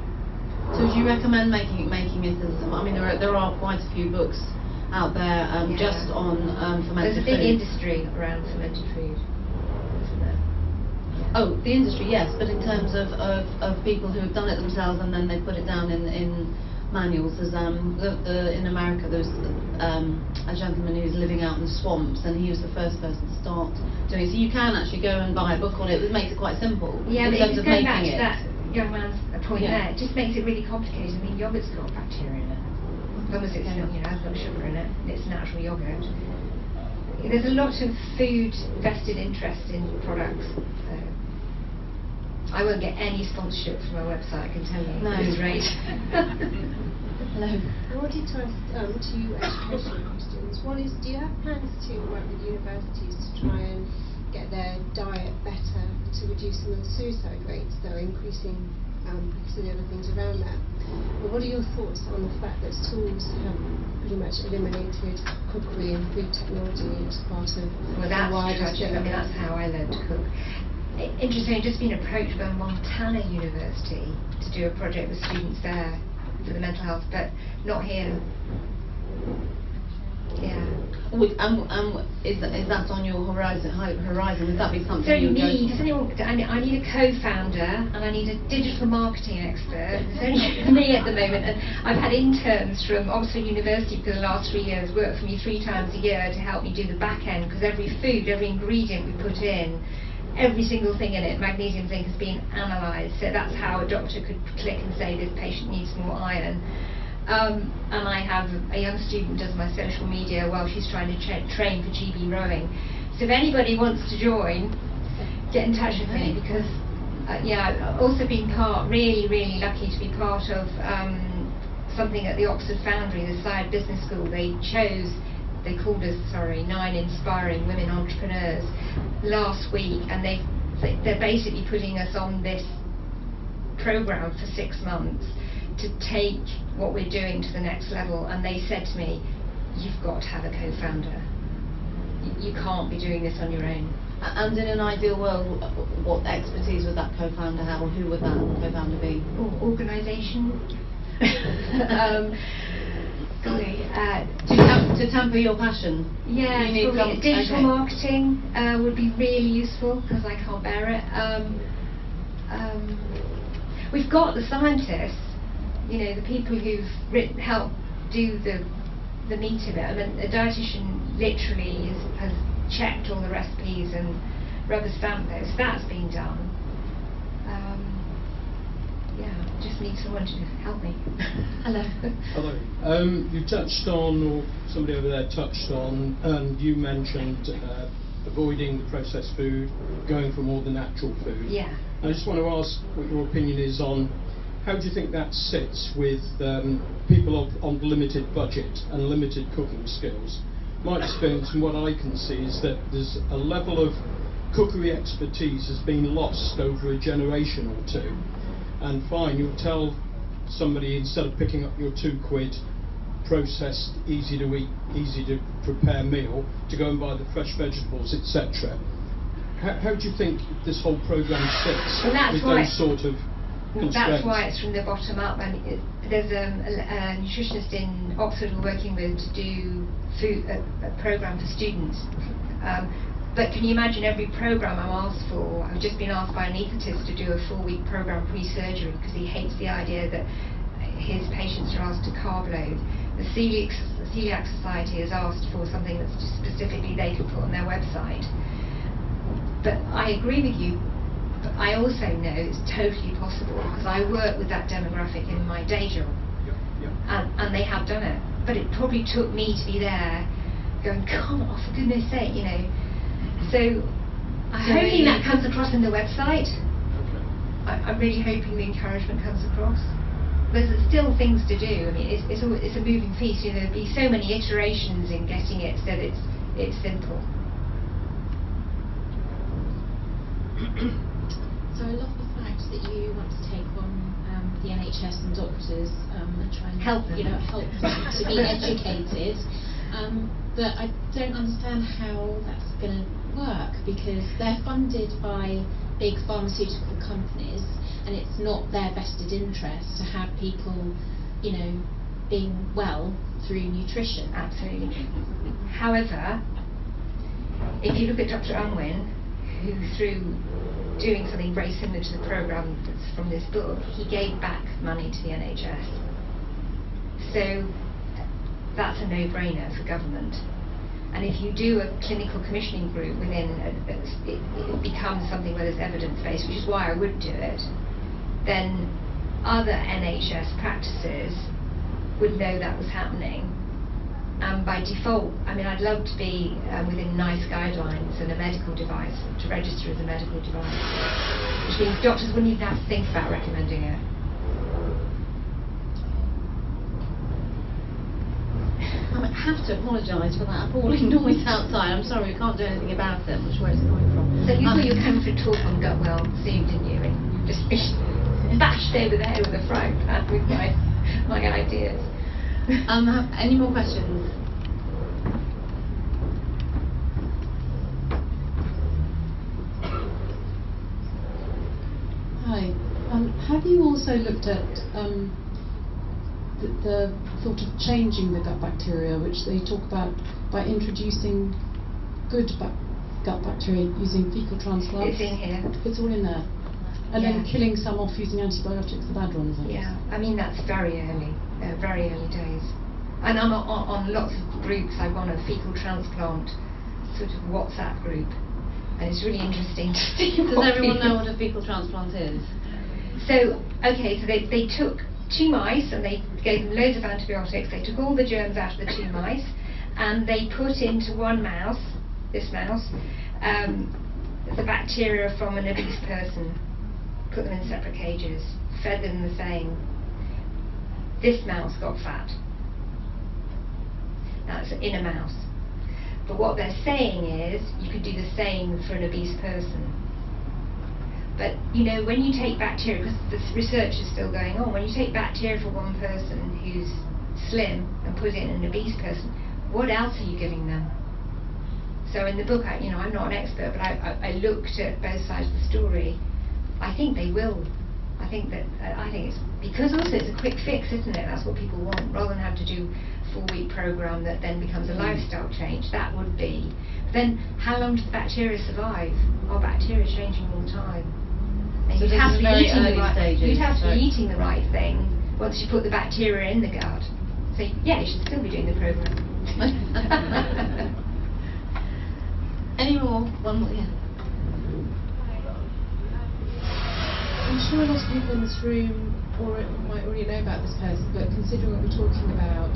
So do you recommend making it as, I mean, there are quite a few books out there just on fermented food. There's a big industry around fermented food, isn't there? Yeah. Oh, the industry, yes, but in terms of people who have done it themselves and then they put it down in manuals. There's in America there's a gentleman who's living out in the swamps, and he was the first person to start doing it. So you can actually go and buy a book on it. It makes it quite simple Yeah, in but terms it's of going making back to it. that young man's point there. It just makes it really complicated. I mean, yogurt's got bacteria in it. As long as it's not, has got sugar in it, and it's natural yogurt. There's a lot of food vested interest in products. So I won't get any sponsorship from my website, I can tell you. No. At this rate. Hello. I wanted to ask two educational questions. One is, do you have plans to work with universities to try and get their diet better to reduce some of the suicide rates, though increasing because of the other things around that? And what are your thoughts on the fact that schools have pretty much eliminated cookery and food technology as part of Well, the that's wider tragic. I mean, that's how I learned to cook. Interesting, I've just been approached by Montana University to do a project with students there for the mental health, but not here. Yeah. Is that on your horizon? Would that be something So you would go me, for? does anyone, I need a co-founder and I need a digital marketing expert. It's only me at the moment, and I've had interns from Oxford University for the last 3 years work for me 3 times a year to help me do the back end, because every food, every ingredient we put in, every single thing in it, magnesium, zinc, has been analysed. So that's how a doctor could click and say this patient needs more iron. And I have a young student who does my social media while she's trying to train for GB rowing. So if anybody wants to join, get in touch with me, because I've also been really lucky to be part of something at the Oxford Foundry, the Side Business School. They called us 9 inspiring women entrepreneurs last week, and they're basically putting us on this program for 6 months to take what we're doing to the next level. And they said to me, you've got to have a co-founder. You can't be doing this on your own. And in an ideal world, what expertise would that co-founder have, or who would that co-founder be? Organisation. To temper your passion? Yeah, you need probably digital marketing would be really useful, because I can't bear it. We've got the scientists, the people who've helped do the meat of it. I mean, a dietitian literally has checked all the recipes and rubber stamped those. That's been done. Just need someone to help me. Hello. Hello. You touched on, or somebody over there touched on, and you mentioned avoiding the processed food, going for more the natural food. Yeah. I just want to ask what your opinion is on how do you think that sits with people on limited budget and limited cooking skills. My experience and what I can see is that there's a level of cookery expertise has been lost over a generation or two. And fine, you'll tell somebody, instead of picking up your £2 processed, easy to eat, easy to prepare meal, to go and buy the fresh vegetables, etc. How do you think this whole programme sits with those sort of constraints? That's why it's from the bottom up. And there's a nutritionist in Oxford we're working with to do a programme for students. But can you imagine every programme I'm asked for? I've just been asked by an anaesthetist to do a 4-week programme pre-surgery, because he hates the idea that his patients are asked to carb load. The Celiac Society has asked for something that's just specifically they can put on their website. But I agree with you, but I also know it's totally possible, because I work with that demographic in my day job. And they have done it. But it probably took me to be there going, come on, for goodness sake, So I'm hoping that comes across in the website. I'm really hoping the encouragement comes across. There's still things to do. I mean, it's a moving feast. There'll be so many iterations in getting it so that it's simple. So I love the fact that you want to take on the NHS and doctors and try and help them, help them to be educated. But I don't understand how that's going to work, because they're funded by big pharmaceutical companies, and it's not their vested interest to have people, being well through nutrition. Absolutely. However, if you look at Dr. Unwin, who through doing something very similar to the programme that's from this book, he gave back money to the NHS. So that's a no-brainer for government. And if you do a clinical commissioning group within, it becomes something where there's evidence-based, which is why I would do it, then other NHS practices would know that was happening. And by default, I mean, I'd love to be within NICE guidelines and a medical device, to register as a medical device, which means doctors wouldn't even have to think about recommending it. I have to apologise for that appalling noise outside. I'm sorry, we can't do anything about it. I'm not sure where it's coming from. So you thought you were coming for a talk on gut well soon, didn't you? And you just bashed over there with a frying pan with my ideas. Any more questions? Hi. Have you also looked at the thought of changing the gut bacteria, which they talk about by introducing good gut bacteria using fecal transplants? It's in here. It's all in there. And then killing some off using antibiotics, the bad ones. Yeah, I mean that's very early days. And I'm on lots of groups. I'm on a fecal transplant sort of WhatsApp group, and it's really interesting to see. Does everyone know what a fecal transplant is? So, okay, so they took 2 mice and they gave them loads of antibiotics. They took all the germs out of the 2 mice, and they put into one mouse, this mouse, the bacteria from an obese person. Put them in separate cages, fed them the same. This mouse got fat. That's in a mouse. But what they're saying is you could do the same for an obese person. But you know, when you take bacteria, because the research is still going on, when you take bacteria for one person who's slim and put it in an obese person, what else are you giving them? So in the book, I'm not an expert, but I looked at both sides of the story. I think they will. I think it's because also it's a quick fix, isn't it? That's what people want, rather than have to do a 4-week program that then becomes a lifestyle change. That would be. But then, how long does the bacteria survive? Our bacteria is changing all the time. And So you'd have to be eating the right. stages, You'd have to be eating the right thing once you put the bacteria in the gut. So yeah, you should still be doing the program. Any more? One more, yeah. I'm sure a lot of people in this room might already know about this person, but considering what we're talking about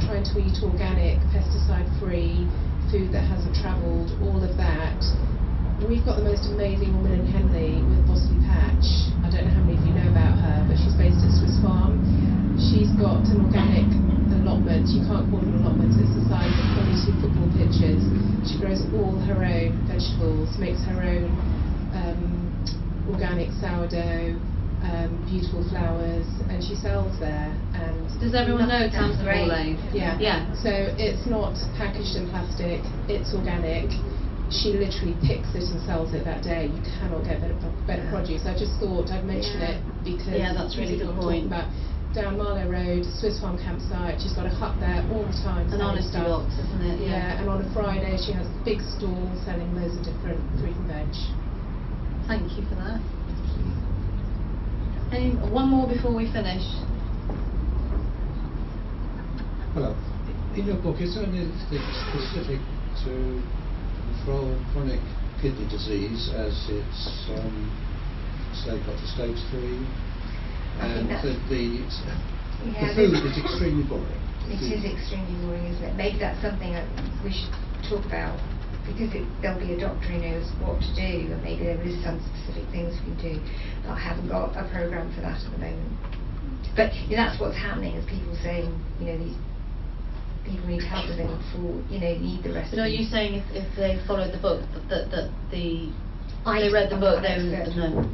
trying to eat organic, pesticide-free, food that hasn't travelled, all of that, we've got the most amazing woman in Henley with Boston Patch. I don't know how many of you know about her, but she's based at Swiss Farm. She's got an organic allotment. You can't call them allotments, it's the size of probably 2 football pitches. She grows all her own vegetables, makes her own organic sourdough, beautiful flowers, and she sells there. And does everyone know Tamsin Morley? Yeah. Yeah. So it's not packaged in plastic, it's organic. She literally picks it and sells it that day. You cannot get better produce. I just thought I'd mention it because that's a really good point. About down Marlow Road, Swiss Farm campsite. She's got a hut there all the time. An honesty stuff. box, isn't it? Yeah, and on a Friday she has a big stall selling loads of different fruit and veg. Thank you for that. One more before we finish. Hello. In your book, is there anything specific to control chronic kidney disease as it's got to stage 3? And the food is extremely boring. It is extremely boring, isn't it? Maybe that's something that we should talk about, because there'll be a doctor who knows what to do, and maybe there is some specific things we can do. But I haven't got a program for that at the moment. But that's what's happening, is people saying, these people need help with them for, need the recipe. But are you saying if they followed the book, that they read the book, they would know?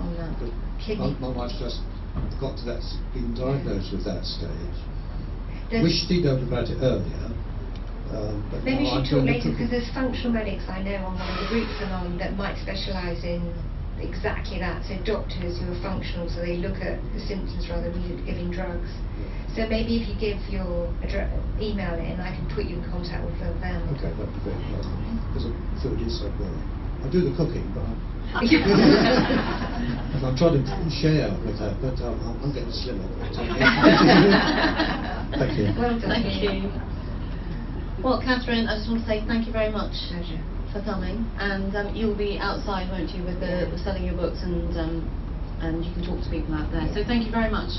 On that. My wife's just got to that, been diagnosed with that stage. Wish she'd known about it earlier. But maybe we should talk later, because the there's functional medics I know on one of the groups I'm on that might specialise in exactly that. So doctors who are functional, so they look at the symptoms rather than giving drugs. So maybe if you give your email in, I can put you in contact with them. Okay, that'd be great. Because the food is so boring. I do the cooking, but I'm trying to share with her, but I'm getting slimmer. Thank you. Well done. Thank you. Well, Catherine, I just want to say thank you very much for coming, and you'll be outside, won't you, with selling your books, and you can talk to people out there. So thank you very much.